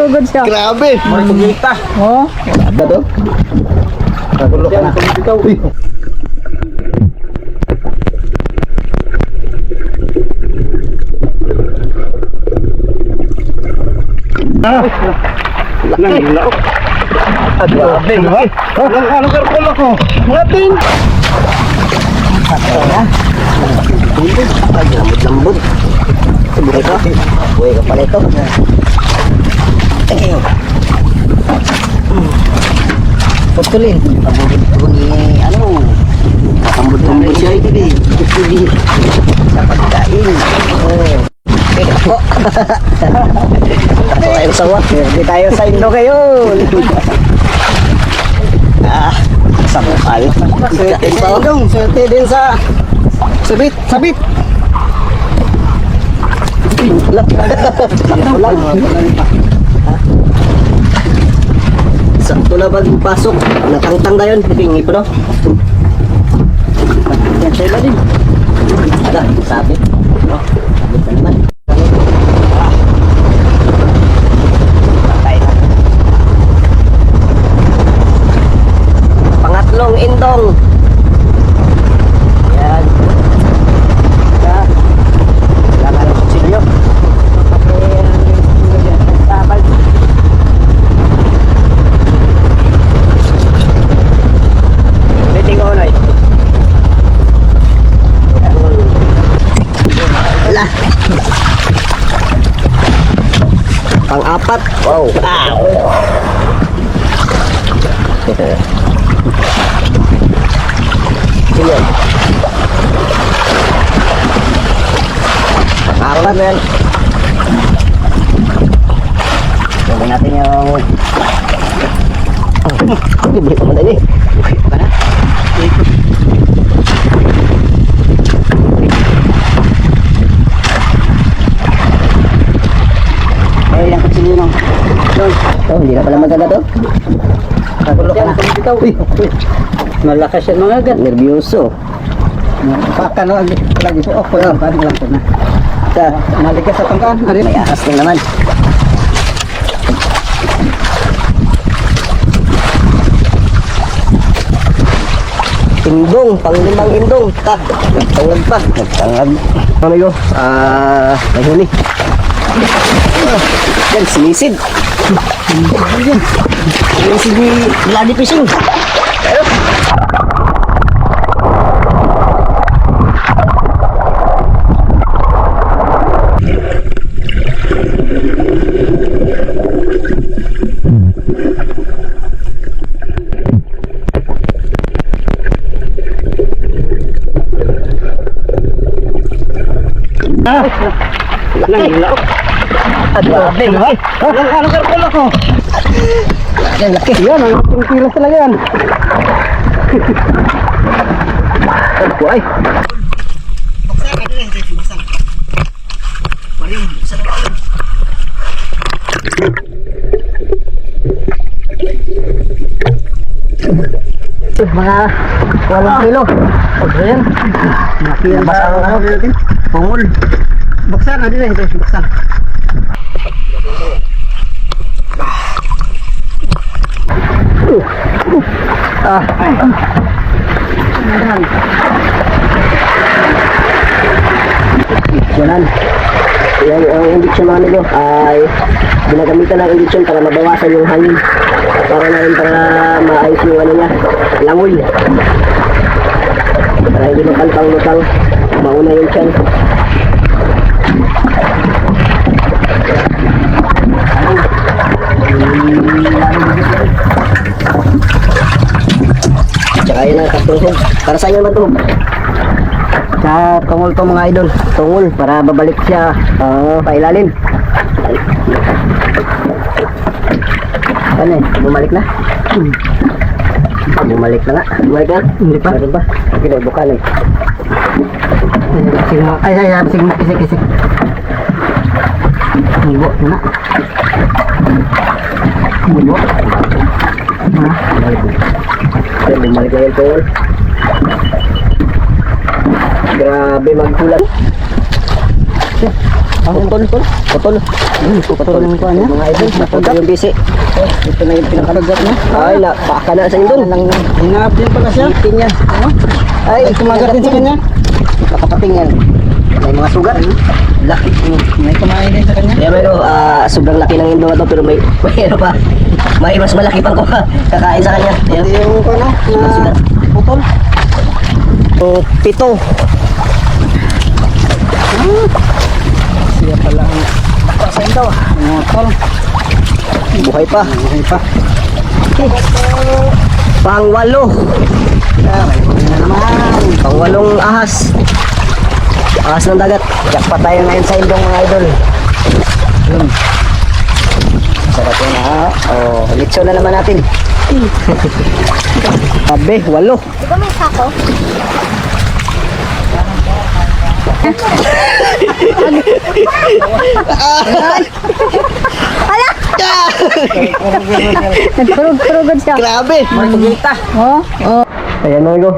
Sugod siya. Grabe. May pagkita. Oh. Ano to? Kagulo ka na. Uy. Langlaok. Grabe. Ano karpol ako? Natin. Lambot-lambot. Buhay ka. Buhay ka pala ito. Putulin. Pabugit-bugit ni ano. Kakambot-lambot siya ito eh. Sa pagkain. Pwede po. Taso kayo sa wat. Hindi tayo sa Indo kayo. Samukal. Swerte sa Indong. Swerte din sa sabit. Sabit. Sakto na pagpasok. Natangtang na yun. Pingi po no. Yan sa'yo din. Ada, sabit. Sabit na naman. Pangatlong indong. Yan. Wala ka ng kutsilyo. Biting ko na wala. Pang-apat. Wow. Sige. Apat na yan. Gawin natin yung... Balik ko muna ini. Baka na. Ay, ilang kutsilyo nung. Oh, hindi na pala magaga to. Kagulo ka na. Uy, Malakas yan mga agad. nervyoso. Baka na lagi po ako. Paano lang po na. Nalikas sa tangkaan. May ahas din naman. Indong, pang-limang indong. Nagtangag pa. Nagtangag. Ano yun? Nahuli. Yan, sinisid. Sinisid ni Bloody Fishing. Pero, Langlaok. grabe, no? Ano karpol ako? Yan, laki. Yan, ang kilos talaga yan. Buhay. Mga 8 kilo. Ayan. Nabasa ang ano natin. Pungol. Buksan na din ito. Buksan. Diksyonan. Yan, ang indiksyon namin nyo ay ginagamitan ng indiksyon para mabawasan yung hangin. Para na rin para maayos yung ano niya, langoy. Para hindi makalpang-lutang, mauna yung tiyan. Tsaka yun ang katungkol. Para sa'yo naman ito. Sa tungol to mga idol. Tungol para babalik siya pailalim. Ano eh? Bumalik na? Bumalik na nga. Bumalik na? Hindi pa. Meron pa? Sige, buka na eh. Ay, sige, kisik. Mubo na. Mubo. Ayan, bumalik na yung tungol. Grabe magkulan. Putol. Putol. Putol ng kuha niya. mga idol. Putol yung bisi. Ito na yung pinakabagat na. Ay, napaka na sa inyo doon. Hinahap din pala siya. Tingnan. Ano? Ay, Ay, kumagat din sa kanya. nakapatingin. May mga sugat. Laki. May kumain din sa kanya. Kaya mayroon, sobrang laki ng indo ito pero may ano pa. May mas malaki pang kakain sa kanya. Ayan. Pati yung ano, na putol. So, 7. Siya pala ang pasain daw. Mga tol. Buhay pa. Buhay pa. Pang-8. May naman. Pang-8 ahas. Ahas ng dagat. Jackpot tayo ngayon sa indong mga idol. Yun. Sarap yun ha. Oh, litso na naman natin. Sabi, 8. Di ba may sako? Nagkurog-kurugod siya. Grabe. Marikita. Oh? Ayan mga go.